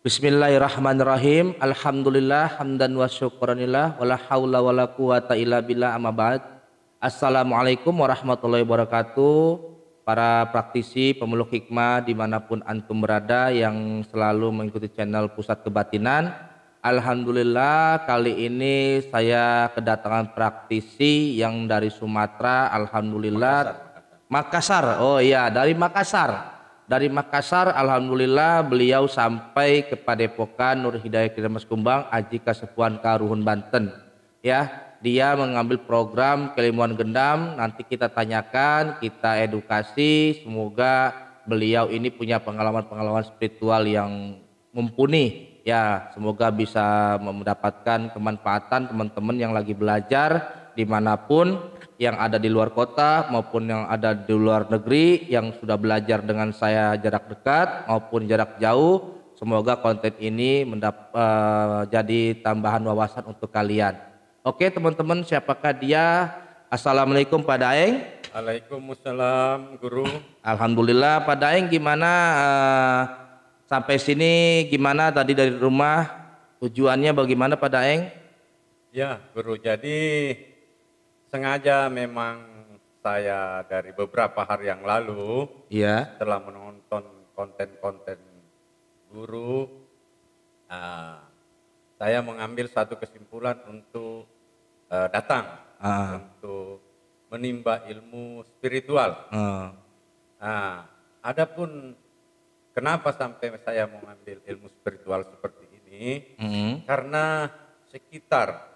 Bismillahirrahmanirrahim. Alhamdulillah hamdan wa syukranillah wala haula wala quwata illa billah amma ba'd. Assalamualaikum warahmatullahi wabarakatuh. Para praktisi pemeluk hikmah dimanapun antum berada yang selalu mengikuti channel Pusat Kebatinan. Alhamdulillah kali ini saya kedatangan praktisi yang dari Sumatera. Alhamdulillah. Makassar. Oh iya, dari Makassar. Dari Makassar, alhamdulillah beliau sampai ke Padepokan Nur Hidayah Mas Kumbang, Aji Kasepuhan Karuhun Banten. Ya, dia mengambil program keilmuan gendam. Nanti kita tanyakan, kita edukasi. Semoga beliau ini punya pengalaman-pengalaman spiritual yang mumpuni. Ya, semoga bisa mendapatkan kemanfaatan teman-teman yang lagi belajar dimanapun, yang ada di luar kota maupun yang ada di luar negeri, yang sudah belajar dengan saya jarak dekat maupun jarak jauh. Semoga konten ini jadi tambahan wawasan untuk kalian. Oke teman-teman, siapakah dia? Assalamualaikum Pak Daeng. Waalaikumsalam Guru. Alhamdulillah Pak Daeng, gimana sampai sini, gimana tadi dari rumah, tujuannya bagaimana Pak Daeng? Ya Guru, jadi sengaja memang saya dari beberapa hari yang lalu, Iya. setelah menonton konten-konten Guru, saya mengambil satu kesimpulan untuk datang untuk menimba ilmu spiritual. Adapun kenapa sampai saya mengambil ilmu spiritual seperti ini, karena sekitar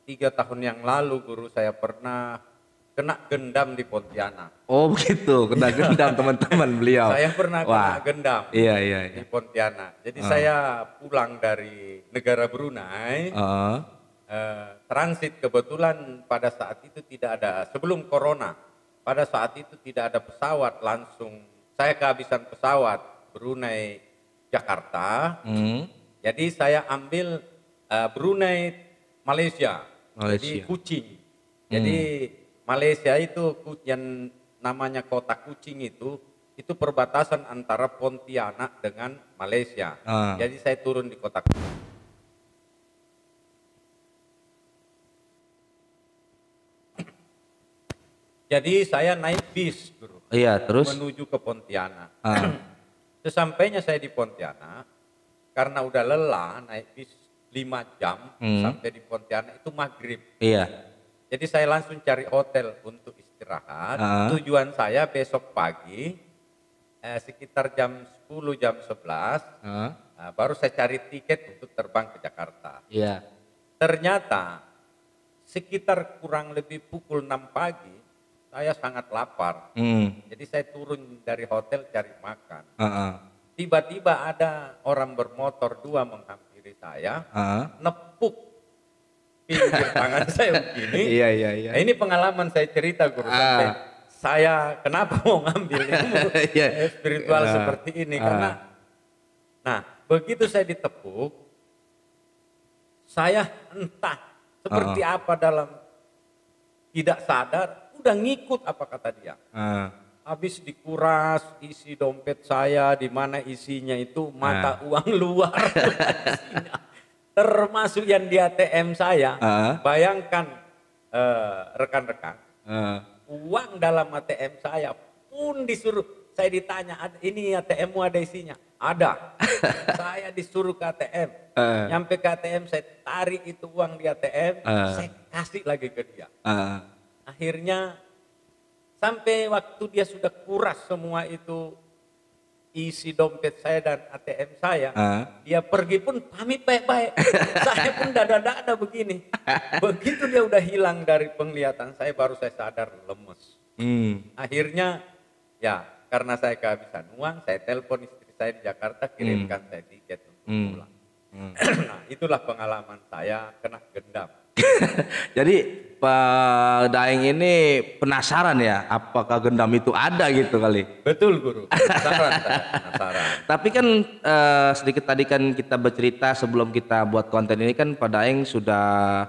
3 tahun yang lalu Guru, saya pernah kena gendam di Pontianak. Oh begitu, kena gendam teman-teman beliau. Saya pernah kena gendam Iya. di Pontianak. Jadi saya pulang dari negara Brunei, transit, kebetulan pada saat itu tidak ada, sebelum corona, pada saat itu tidak ada pesawat, langsung saya kehabisan pesawat Brunei Jakarta. Jadi saya ambil Brunei Malaysia. Jadi Kuching. Jadi Malaysia itu yang namanya kota Kuching itu perbatasan antara Pontianak dengan Malaysia. Jadi saya turun di kota Kuching. Jadi saya naik bis, Guru. Iya, terus menuju ke Pontianak. Sesampainya saya di Pontianak, karena udah lelah naik bis 5 jam sampai di Pontianak itu maghrib. Iya. Jadi saya langsung cari hotel untuk istirahat. Tujuan saya besok pagi sekitar jam 10 jam 11 baru saya cari tiket untuk terbang ke Jakarta. Iya. Ternyata sekitar kurang lebih pukul 6 pagi saya sangat lapar. Jadi saya turun dari hotel cari makan. Tiba-tiba ada orang bermotor 2 menghampiri saya, nepuk pinggir tangan saya begini. Iya. Nah, ini pengalaman saya cerita Guru, sampai saya kenapa mau ngambil ilmu spiritual seperti ini, karena begitu saya ditepuk, saya entah seperti apa dalam tidak sadar udah ngikut apa kata dia. Habis dikuras isi dompet saya, di mana isinya itu mata uang luar termasuk yang di ATM saya. Bayangkan rekan-rekan, uang dalam ATM saya pun disuruh, saya ditanya, ini ATM-mu ada isinya? Ada. Saya disuruh ke ATM, nyampe ke ATM saya tarik itu uang di ATM, saya kasih lagi ke dia. Akhirnya sampai waktu dia sudah kuras semua itu isi dompet saya dan ATM saya, dia pergi pun pamit baik-baik. Saya pun dada-dada begini. Begitu dia udah hilang dari penglihatan saya, baru saya sadar lemes. Akhirnya ya karena saya kehabisan uang, saya telepon istri saya di Jakarta, kirimkan saya tiket untuk pulang. Nah, itulah pengalaman saya kena gendam. Jadi Pak Daeng ini penasaran ya, apakah gendam itu ada gitu kali? Betul Guru, penasaran. Tapi kan sedikit tadi kan kita bercerita sebelum kita buat konten ini kan Pak Daeng sudah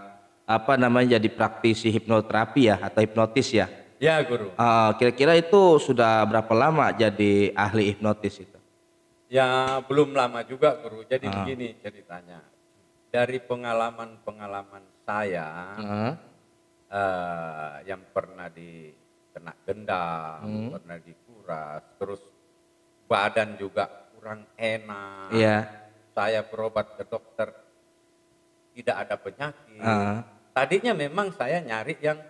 jadi praktisi hipnoterapi ya, atau hipnotis ya? Ya Guru. Kira-kira itu sudah berapa lama jadi ahli hipnotis itu? Ya belum lama juga guru. Jadi begini ceritanya. Dari pengalaman-pengalaman saya yang pernah dikena gendam, pernah dikuras, terus badan juga kurang enak. Saya berobat ke dokter, tidak ada penyakit. Tadinya memang saya nyari yang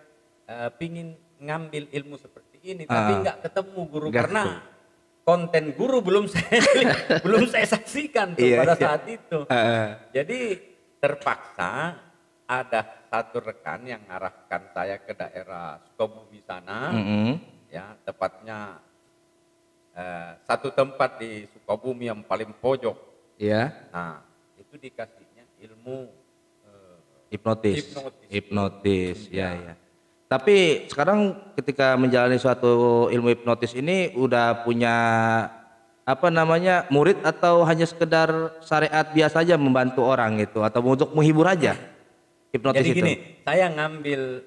pingin ngambil ilmu seperti ini, tapi nggak ketemu guru karena konten guru belum saya saksikan tuh pada saat itu. Jadi terpaksa ada satu rekan yang mengarahkan saya ke daerah Sukabumi sana, ya tepatnya satu tempat di Sukabumi yang paling pojok. Nah itu dikasihnya ilmu hipnotis. Ya. Tapi sekarang ketika menjalani suatu ilmu hipnotis ini udah punya murid atau hanya sekedar syariat biasa aja membantu orang gitu atau untuk menghibur aja hipnotis? Jadi itu gini, saya ngambil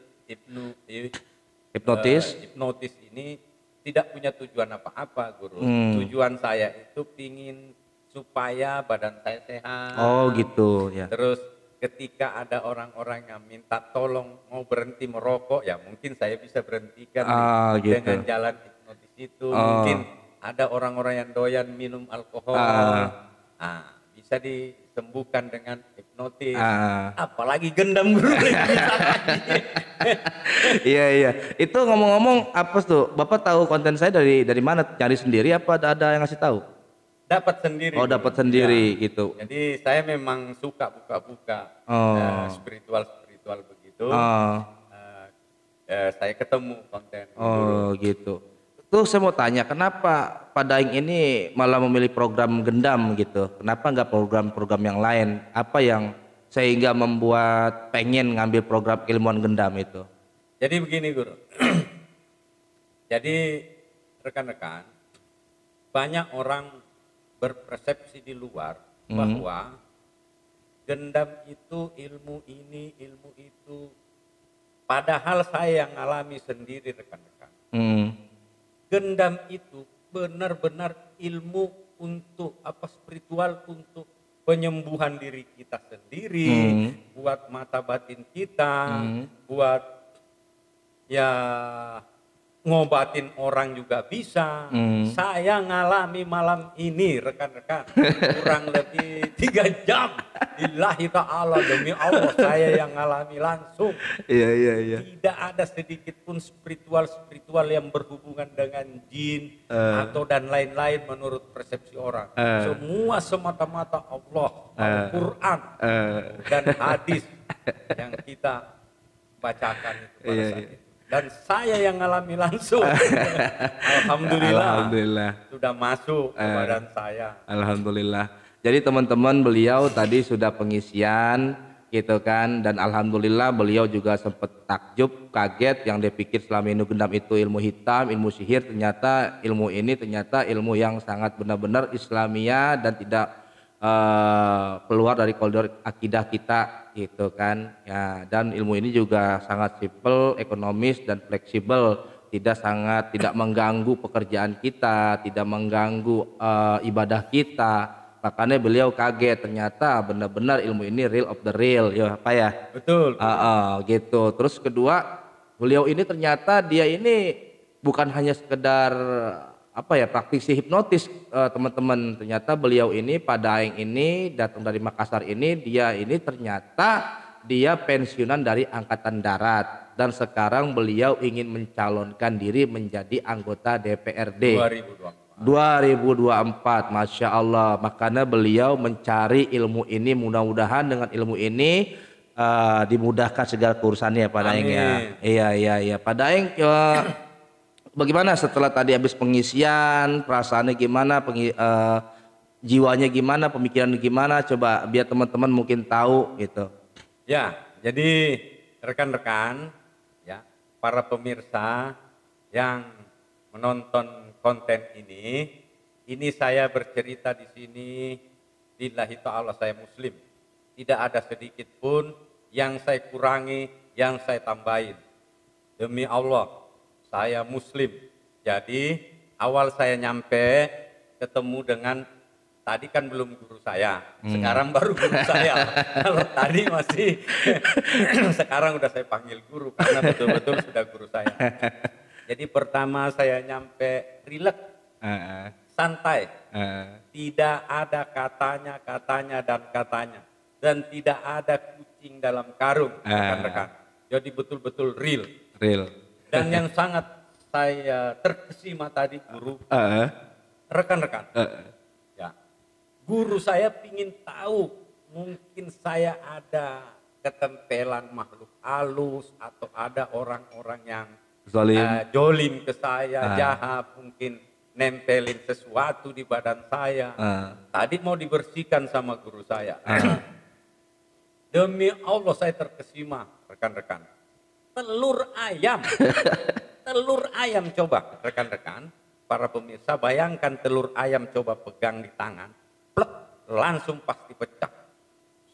hipnotis ini tidak punya tujuan apa-apa guru. Tujuan saya itu pingin supaya badan saya sehat. Oh gitu ya. Terus ketika ada orang-orang yang minta tolong mau berhenti merokok, ya mungkin saya bisa berhentikan gitu. dengan jalan hipnotis itu. Mungkin ada orang-orang yang doyan minum alkohol, bisa disembuhkan dengan hipnotis. Apalagi gendam guru. Iya. Itu ngomong-ngomong apa tuh? Bapak tahu konten saya dari mana? Cari sendiri apa ada yang ngasih tahu? Dapat sendiri. Oh, dapat sendiri ya. gitu. Jadi saya memang suka buka-buka spiritual begitu. Saya ketemu konten. Gitu. Tuh saya mau tanya, kenapa Pak Daeng ini malah memilih program gendam gitu? Kenapa nggak program-program yang lain? Apa yang sehingga membuat pengen ngambil program ilmuwan gendam itu? Jadi begini guru. Jadi rekan-rekan, banyak orang berpersepsi di luar bahwa gendam itu ilmu ini, ilmu itu. Padahal saya yang alami sendiri rekan-rekan. Gendam itu benar-benar ilmu untuk spiritual, untuk penyembuhan diri kita sendiri, buat mata batin kita, buat ya ngobatin orang juga bisa. Saya ngalami malam ini rekan-rekan kurang lebih 3 jam. Lillahi ta'ala, demi Allah saya yang ngalami langsung. Iya. Tidak ada sedikit pun spiritual yang berhubungan dengan jin atau dan lain-lain menurut persepsi orang. Semua semata-mata Allah, Al-Quran dan hadis yang kita bacakan itu pada saat itu. Dan saya yang ngalami langsung. Alhamdulillah sudah masuk ke badan saya. Alhamdulillah. Jadi teman-teman, beliau tadi sudah pengisian gitu kan, dan alhamdulillah beliau juga sempat takjub, kaget, yang dia pikir selama ini gendam itu ilmu hitam, ilmu sihir, ternyata ilmu ini ilmu yang sangat benar-benar Islamiyah dan tidak keluar dari koridor akidah kita gitu kan ya. Dan ilmu ini juga sangat simple, ekonomis dan fleksibel, tidak mengganggu pekerjaan kita, tidak mengganggu ibadah kita. Makanya beliau kaget, ternyata benar-benar ilmu ini real of the real ya Pak ya. Betul. Gitu. Terus kedua, beliau ini ternyata dia ini bukan hanya sekedar praktisi hipnotis teman-teman. Ternyata beliau ini, Pak Daeng ini datang dari Makassar ini, dia pensiunan dari Angkatan Darat dan sekarang beliau ingin mencalonkan diri menjadi anggota DPRD 2024. Masya Allah. Makanya beliau mencari ilmu ini, mudah-mudahan dengan ilmu ini dimudahkan segala urusannya Pak Daeng ya. Iya Pak Daeng. Bagaimana setelah tadi habis pengisian, perasaannya gimana, jiwanya gimana, pemikirannya gimana? Coba biar teman-teman mungkin tahu gitu. Ya, jadi rekan-rekan, ya, para pemirsa yang menonton konten ini saya bercerita di sini, lillahi ta'ala saya muslim. Tidak ada sedikit pun yang saya kurangi, yang saya tambahin. Demi Allah, saya muslim. Jadi awal saya nyampe ketemu dengan tadi kan belum guru saya, sekarang baru guru saya. Kalau tadi masih, sekarang udah saya panggil guru karena betul-betul sudah guru saya. Jadi pertama saya nyampe rileks, santai, tidak ada katanya dan katanya, dan tidak ada kucing dalam karung, rekan-rekan. Jadi betul-betul real. Dan yang sangat saya terkesima tadi guru, rekan-rekan, ya, guru saya pingin tahu mungkin saya ada ketempelan makhluk halus atau ada orang-orang yang jolim ke saya, jahat, mungkin nempelin sesuatu di badan saya. Tadi mau dibersihkan sama guru saya. Demi Allah saya terkesima, rekan-rekan. Telur ayam. Telur ayam coba, rekan-rekan, para pemirsa, bayangkan telur ayam coba pegang di tangan, plek, langsung pasti pecah.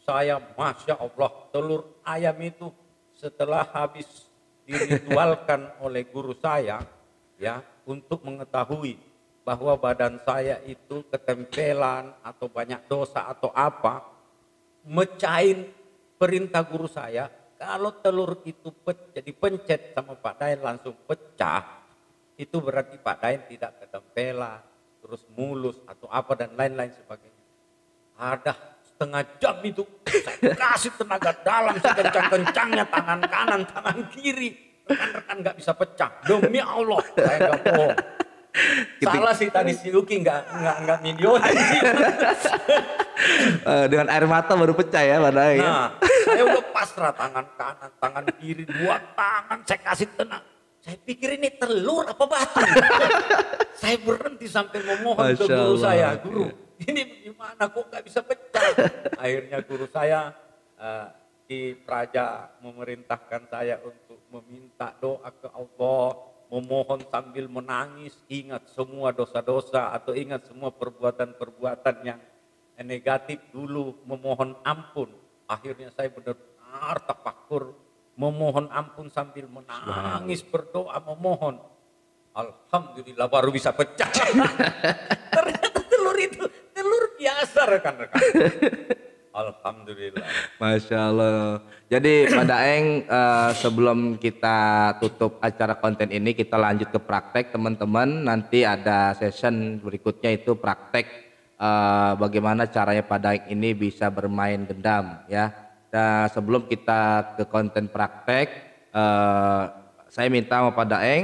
Saya Masya Allah, telur ayam itu setelah habis diritualkan oleh guru saya, ya, untuk mengetahui bahwa badan saya itu ketempelan atau banyak dosa atau apa, mecahin perintah guru saya, kalau telur itu dipencet sama Pak Daeng langsung pecah, itu berarti Pak Daeng tidak ketempelan, terus mulus atau apa dan lain-lain sebagainya. Ada setengah jam itu saya kasih tenaga dalam sekencang-kencangnya, tangan kanan, tangan kiri, rekan-rekan nggak bisa pecah. Demi Allah, saya nggak bohong. Salah sih tadi si Uki nggak videoin sih. Dengan air mata baru pecah ya Pak Daeng. Nah, saya udah pasrah tangan kanan, tangan kiri, dua tangan saya kasih tenang. Saya pikir ini telur apa batu. Saya berhenti sampai memohon ke guru saya, guru, ini gimana kok nggak bisa pecah. Akhirnya guru saya di Praja memerintahkan saya untuk meminta doa ke Allah, memohon sambil menangis, ingat semua dosa-dosa atau ingat semua perbuatan-perbuatan yang negatif dulu, memohon ampun. Akhirnya saya benar-benar tafakur, memohon ampun sambil menangis, berdoa, memohon. Alhamdulillah baru bisa pecah. Ternyata telur itu telur biasa, rekan-rekan. Alhamdulillah. Masya Allah. Jadi Pak Daeng, sebelum kita tutup acara konten ini, kita lanjut ke praktek teman-teman. Nanti ada session berikutnya itu praktek bagaimana caranya Pak Daeng ini bisa bermain gendam ya. Dan sebelum kita ke konten praktek, saya minta sama Pak Daeng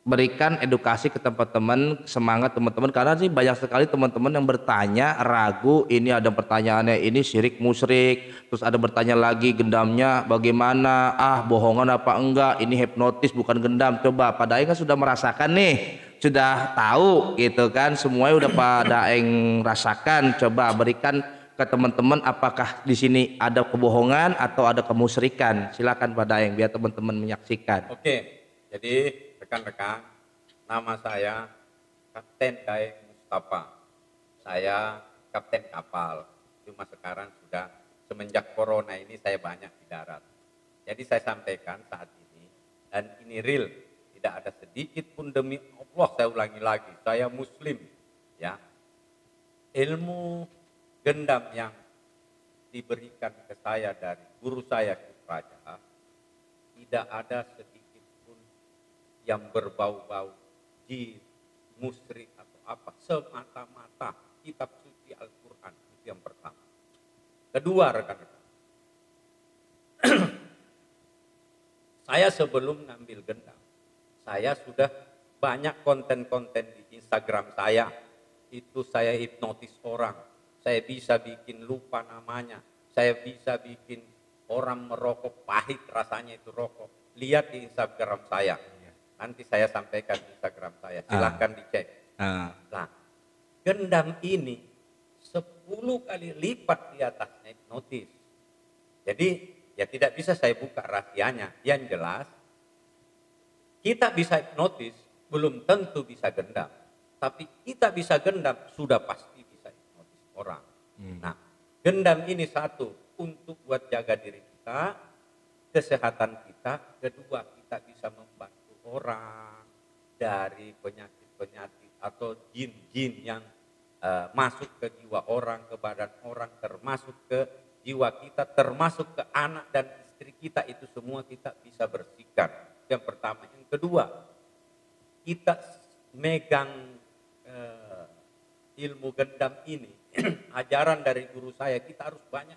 berikan edukasi ke teman-teman, semangat teman-teman, karena sih banyak sekali teman-teman yang bertanya, ragu, ini ada pertanyaannya ini syirik musyrik, terus ada bertanya lagi gendamnya bagaimana, bohongan apa enggak, ini hipnotis bukan gendam. Coba Pak Daeng kan sudah merasakan nih, sudah tahu gitu kan, semuanya udah Pak Daeng rasakan. Coba berikan ke teman-teman apakah di sini ada kebohongan atau ada kemusyrikan. Silakan Pak Daeng biar teman-teman menyaksikan. Oke, jadi rekan-rekan, nama saya Kapten Daeng Mustafa. Saya kapten kapal. Cuma sekarang sudah semenjak corona ini saya banyak di darat. Jadi saya sampaikan saat ini, dan ini real, tidak ada sedikit pun, demi Allah saya ulangi lagi, saya Muslim, ya. Ilmu gendam yang diberikan ke saya dari guru saya Ki Praja, tidak ada sedikit yang berbau-bau jin, musyrik atau apa, semata-mata kitab suci Al-Quran, itu yang pertama. Kedua, rekan-rekan, saya sebelum ngambil gendam, saya sudah banyak konten-konten di Instagram saya, itu saya hipnotis orang, saya bisa bikin lupa namanya, saya bisa bikin orang merokok pahit rasanya itu rokok. Lihat di Instagram saya. Nanti saya sampaikan di Instagram saya, silahkan dicek. Nah, gendam ini 10 kali lipat di atasnya hipnotis. Jadi ya tidak bisa saya buka rahasianya. Yang jelas, kita bisa hipnotis, belum tentu bisa gendam. Tapi kita bisa gendam, sudah pasti bisa hipnotis orang. Nah, gendam ini satu, untuk buat jaga diri kita, kesehatan kita. Kedua, kita bisa membantu orang dari penyakit-penyakit atau jin-jin yang masuk ke jiwa orang, ke badan orang, termasuk ke jiwa kita, termasuk ke anak dan istri kita, itu semua kita bisa bersihkan. Yang pertama. Yang kedua, kita megang ilmu gendam ini, ajaran dari guru saya, kita harus banyak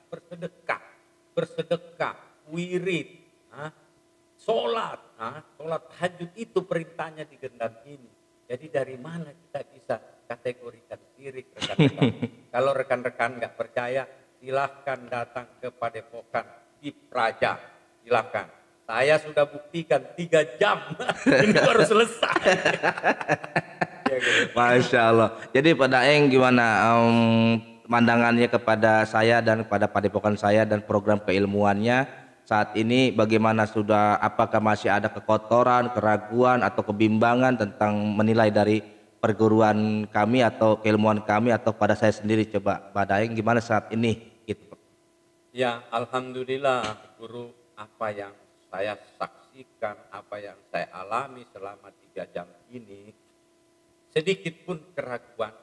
bersedekah, wirid, sholat tahajud, itu perintahnya di gendam ini. Jadi dari mana kita bisa kategorikan syirik, rekan-rekan? Kalau rekan-rekan nggak percaya, silahkan datang ke Padepokan Ib Praja, silahkan. Saya sudah buktikan 3 jam, ini baru selesai. Masya Allah. Jadi Pak Daeng gimana pandangannya kepada saya dan kepada Padepokan saya dan program keilmuannya saat ini, bagaimana, sudah apakah masih ada kekotoran, keraguan atau kebimbangan tentang menilai dari perguruan kami atau keilmuan kami atau pada saya sendiri? Coba Pak Daeng gimana saat ini gitu. Ya, alhamdulillah guru, apa yang saya saksikan, apa yang saya alami selama 3 jam ini, sedikit pun keraguan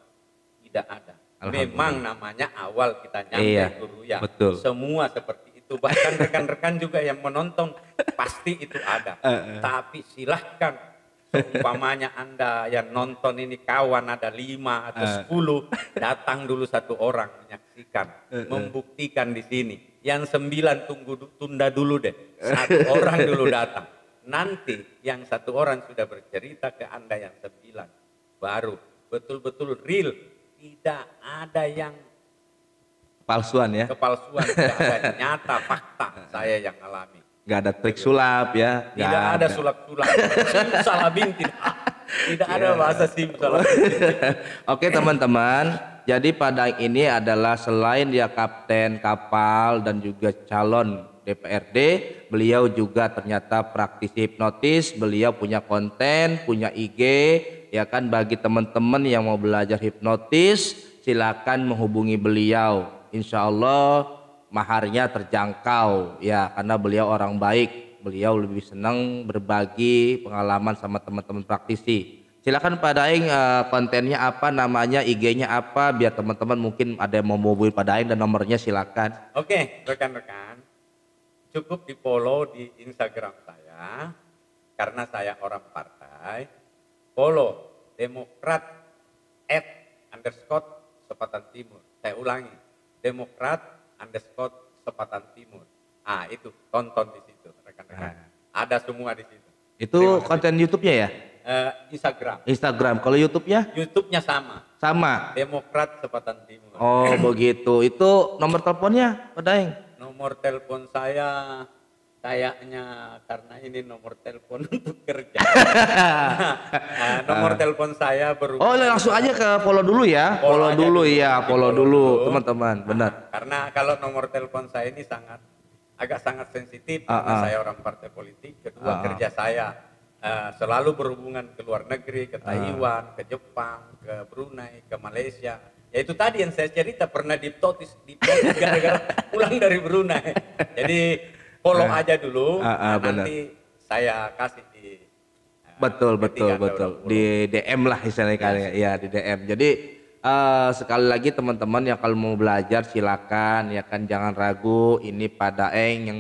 tidak ada. Memang namanya awal kita nyampe, guru ya. Betul. Semua seperti itu. Bahkan rekan-rekan juga yang menonton pasti itu ada. Tapi silahkan, seumpamanya Anda yang nonton ini kawan ada 5 atau 10, datang dulu 1 orang menyaksikan, membuktikan di sini. Yang 9 tunda dulu deh. 1 orang dulu datang. Nanti yang 1 orang sudah bercerita ke Anda yang 9. Baru betul-betul real, tidak ada yang palsuan ya, kepalsuan, tidak ada, nyata fakta saya yang alami. Nggak ada trik sulap ya, tidak ada sulap-sulap, simsalabim tidak ada bahasa simsalabim. Oke teman-teman, jadi Pak Daeng ini adalah selain dia kapten kapal dan juga calon DPRD, beliau juga ternyata praktisi hipnotis, beliau punya konten, punya IG, ya kan. Bagi teman-teman yang mau belajar hipnotis, silakan menghubungi beliau. Insya Allah maharnya terjangkau ya, karena beliau orang baik, beliau lebih senang berbagi pengalaman sama teman-teman praktisi. Silakan Pak Daeng, kontennya apa, namanya, IG-nya apa, biar teman-teman mungkin ada yang mau hubungi Pak Daeng dan nomornya, silakan. Oke, rekan-rekan, cukup di follow di Instagram saya, karena saya orang partai. Follow Demokrat @_Sepatan Timur. Saya ulangi, Demokrat _Sepatan Timur. Itu tonton di situ, rekan-rekan. Ada semua di situ. Itu konten YouTube-nya ya? Instagram. Kalau YouTube-nya? YouTube-nya sama. Demokrat Sepatan Timur. Oh begitu. Itu nomor teleponnya Pak Daeng? Nomor telepon saya kayaknya, karena ini nomor telepon untuk kerja. Nomor telepon saya berubah. Oh langsung aja ke follow dulu ya. Follow dulu teman-teman. Benar. Karena kalau nomor telepon saya ini agak sangat sensitif, karena saya orang partai politik. Kedua, kerja saya selalu berhubungan ke luar negeri, ke Taiwan, ke Jepang, ke Brunei, ke Malaysia. Ya itu tadi yang saya cerita, pernah diptotis gara-gara pulang dari Brunei. Jadi follow aja dulu, nanti saya kasih di betul di DM lah istilahnya, ya di DM. Jadi sekali lagi teman-teman yang kalau mau belajar silakan, ya kan, jangan ragu. Ini Pak Daeng yang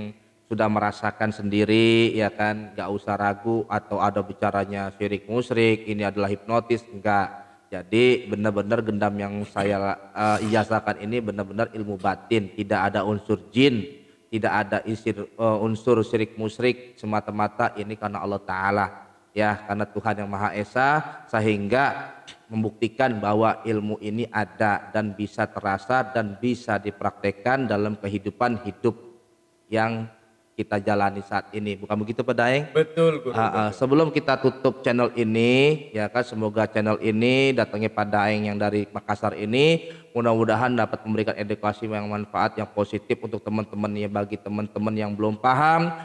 sudah merasakan sendiri, ya kan, nggak usah ragu atau ada bicaranya syirik musyrik, ini adalah hipnotis, enggak. Jadi benar-benar gendam yang saya ijazahkan ini benar-benar ilmu batin, tidak ada unsur jin, tidak ada unsur syirik musyrik, semata-mata ini karena Allah Ta'ala, ya, karena Tuhan yang Maha Esa, sehingga membuktikan bahwa ilmu ini ada dan bisa terasa dan bisa dipraktekkan dalam kehidupan hidup yang kita jalani saat ini. Bukan begitu Pak Daeng? Betul, Guru. Sebelum kita tutup channel ini, ya kan, semoga channel ini datangnya Pak Daeng yang dari Makassar ini mudah-mudahan dapat memberikan edukasi yang manfaat, yang positif untuk teman-teman ya. Bagi teman-teman yang belum paham,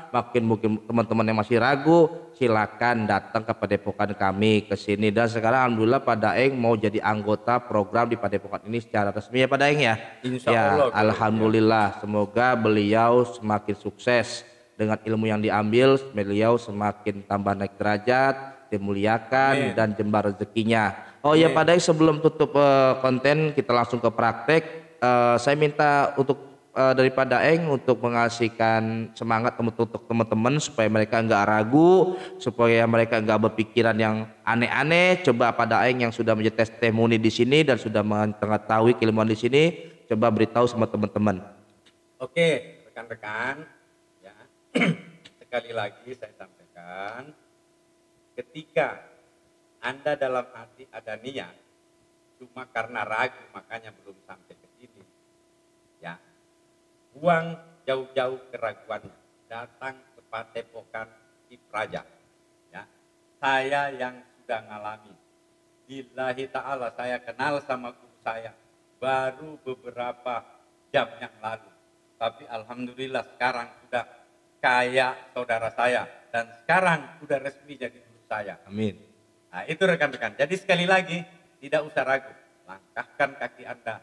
mungkin teman-teman yang masih ragu, silakan datang ke Padepokan kami ke sini. Dan sekarang alhamdulillah Pak Daeng mau jadi anggota program di Padepokan ini secara resmi ya Pak Daeng ya. Insya Allah. Alhamdulillah, semoga beliau semakin sukses dengan ilmu yang diambil, beliau semakin tambah naik derajat, dimuliakan, dan jembar rezekinya. Oh ya Pak Daeng, sebelum tutup konten kita langsung ke praktek. Saya minta untuk dari Pak Daeng untuk mengasihkan semangat untuk teman-teman supaya mereka nggak ragu, supaya mereka nggak berpikiran yang aneh-aneh. Coba Pak Daeng yang sudah menjadi testimoni di sini dan sudah mengetahui keilmuan di sini, coba beritahu sama teman-teman. Oke, rekan-rekan, ya. Sekali lagi saya sampaikan, ketika Anda dalam hati ada niat, cuma karena ragu makanya belum sampai ke sini, ya. Buang jauh-jauh keraguannya, datang ke Padepokan Ki Praja, ya. Saya yang sudah ngalami, billahi ta'ala saya kenal sama guru saya baru beberapa jam yang lalu, tapi alhamdulillah sekarang sudah kayak saudara saya dan sekarang sudah resmi jadi guru saya. Amin. Nah itu rekan-rekan, jadi sekali lagi tidak usah ragu, langkahkan kaki Anda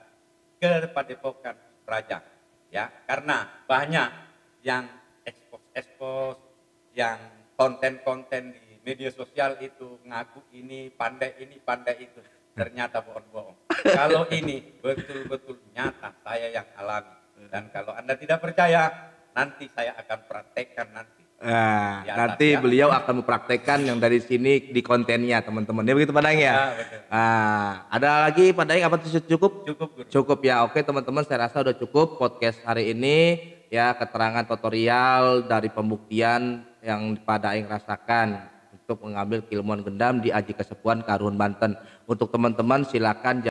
ke Padepokan Ki Praja, ya, karena banyak yang ekspos yang konten-konten di media sosial itu ngaku ini pandai itu, ternyata bohong-bohong. Kalau ini betul-betul nyata saya yang alami, dan kalau Anda tidak percaya nanti saya akan praktekkan nanti. Nah, nanti beliau akan mempraktekkan yang dari sini di kontennya teman-teman. Ya begitu Pak Daeng ya? Betul. Nah, ada lagi Pak Daeng apa cukup? Cukup, Guru. Cukup ya. Oke teman-teman, saya rasa udah cukup podcast hari ini ya, keterangan tutorial dari pembuktian yang Pak Daeng rasakan untuk mengambil keilmuan gendam di Aji Kesepuan Karuhun Banten. Untuk teman-teman silakan